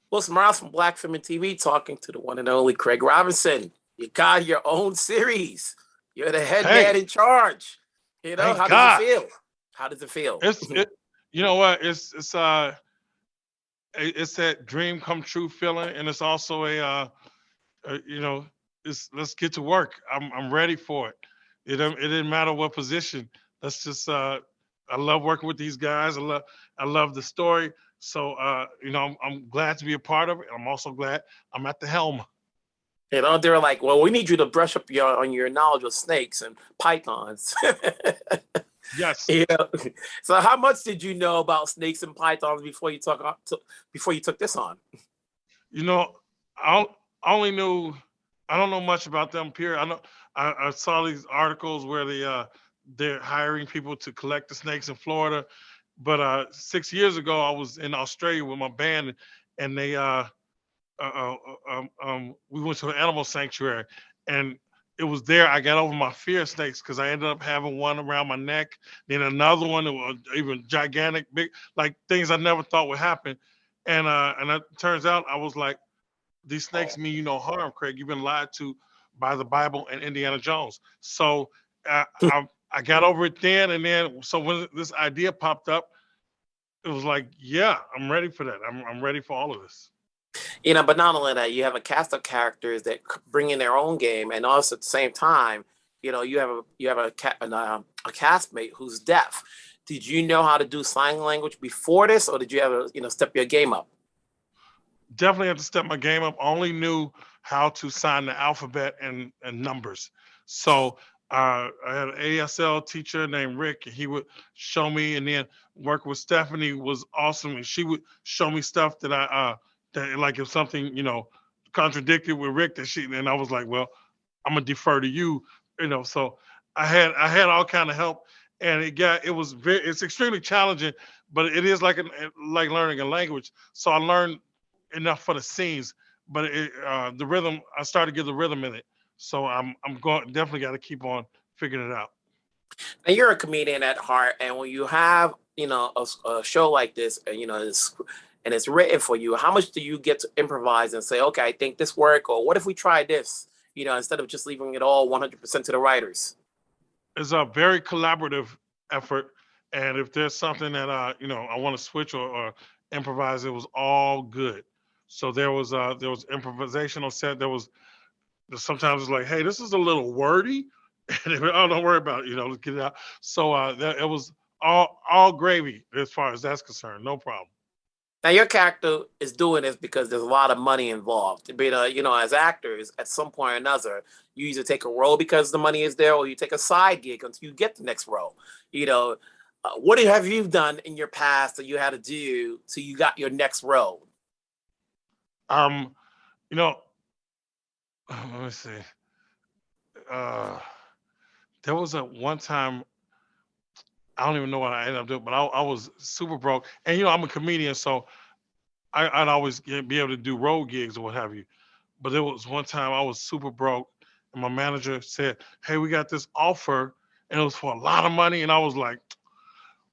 Well, Smiles from Black Film and TV talking to the one and only Craig Robinson. You got your own series. You're the head man Hey, in charge. thank How does it God. feel? How does it feel? It's it. You know what? It's that dream come true feeling, and it's also you know, it's let's get to work. I'm ready for it. It didn't matter what position. Let's just I love working with these guys. I love the story. So I'm glad to be a part of it. I'm also glad I'm at the helm. They're like, well, we need you to brush up on your knowledge of snakes and pythons. Yes. you know? So, how much did you know about snakes and pythons before you took this on? You know, I only knew I don't know much about them. Period. I saw these articles where they're hiring people to collect the snakes in Florida, but 6 years ago I was in Australia with my band, and we went to an animal sanctuary, and it was there I got over my fear of snakes because I ended up having one around my neck, then another one that was even gigantic, big, like things I never thought would happen, and it turns out I was like, these snakes mean you no harm, Craig. You've been lied to by the Bible and Indiana Jones. So I got over it then, and then so when this idea popped up, it was like, yeah, I'm ready for that. I'm ready for all of this. But not only that, you have a cast of characters that bring in their own game, and also at the same time, you have a castmate who's deaf. Did you know how to do sign language before this, or did you ever step your game up? Definitely had to step my game up. I only knew how to sign the alphabet and numbers. So I had an ASL teacher named Rick, and he would show me, and then work with Stephanie was awesome, and she would show me stuff that that like if something contradicted with Rick, that she and I was like, well, I'm gonna defer to you, So I had all kind of help, and it's extremely challenging, but it is like learning a language. So I learned enough for the scenes, but the rhythm I started to get the rhythm in it. So I'm going definitely got to keep on figuring it out. And you're a comedian at heart, and when you have a show like this, and it's written for you, how much do you get to improvise and say, okay, I think this work, or what if we try this? Instead of just leaving it all 100% to the writers. It's a very collaborative effort, and if there's something that I want to switch or improvise, it was all good. So there was improvisation on set. Sometimes it's like, hey, this is a little wordy, and they went, oh, don't worry about it. Let's get it out. So it was all gravy as far as that's concerned. No problem. Now, your character is doing this because there's a lot of money involved. But as actors, at some point or another, you either take a role because the money is there, or you take a side gig until you get the next role. You know, what have you done in your past that you had to do till you got your next role? Um, you know, let me see. Uh, there was a one time I don't even know what I ended up doing, but I was super broke, and I'm a comedian, so I'd always be able to do road gigs or what have you. But there was one time I was super broke, and my manager said, "Hey, we got this offer, and it was for a lot of money." And I was like,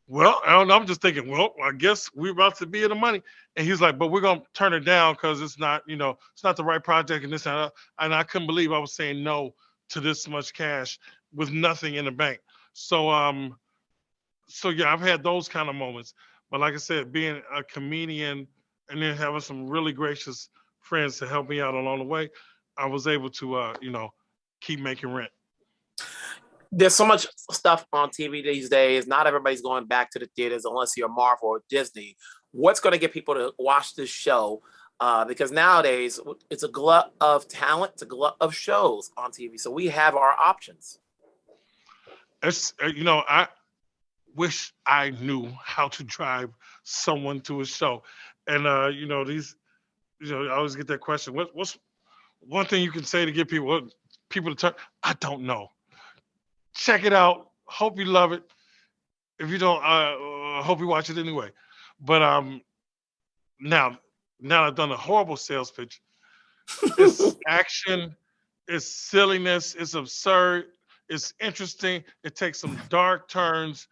"Well, I don't know." I'm just thinking, "Well, I guess we're about to be in the money." And he's like, "But we're gonna turn it down because it's not, it's not the right project and this and that." And I couldn't believe I was saying no to this much cash with nothing in the bank. So so yeah, I've had those kind of moments. But like I said, being a comedian and then having some really gracious friends to help me out along the way, I was able to keep making rent. There's so much stuff on TV these days. Not everybody's going back to the theaters unless you're Marvel or Disney. What's going to get people to watch this show? Because nowadays it's a glut of talent, it's a glut of shows on TV. So we have our options. It's I wish I knew how to drive someone to a show, and these I always get that question. What's one thing you can say to get people to turn? I don't know. Check it out. Hope you love it. If you don't, hope you watch it anyway. But now, now I've done a horrible sales pitch. It's action, it's silliness, it's absurd, it's interesting. It takes some dark turns,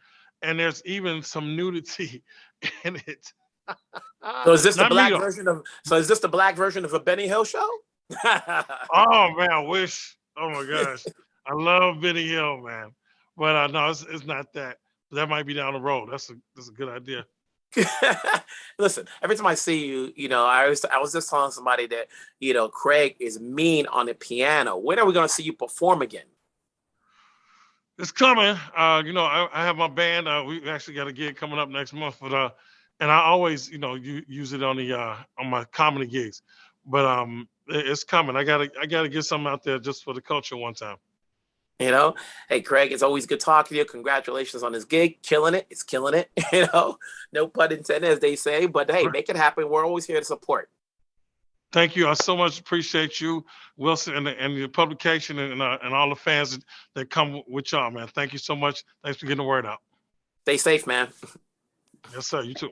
and there's even some nudity in it. So is this the Not me black though. version of? So is this the black version of a Benny Hill show? Oh man, I wish. Oh my gosh, I love Benny Hill, man. But no, it's not that. That might be down the road. That's a good idea. Listen, every time I see you, I was just telling somebody that Craig is mean on the piano. When are we going to see you perform again? It's coming. I have my band. We actually got a gig coming up next month, but and I always, use it on the on my comedy gigs. But it's coming. I gotta get something out there just for the culture one time. You know, hey Craig, it's always good talking to you. Congratulations on this gig, killing it. It's killing it. No pun intended, as they say. But hey, Right. make it happen. We're always here to support. Thank you. I so much appreciate you, Wilson, and the publication and all the fans that come with y'all, man. Thank you so much. Thanks for getting the word out. Stay safe, man. Yes, sir. You too.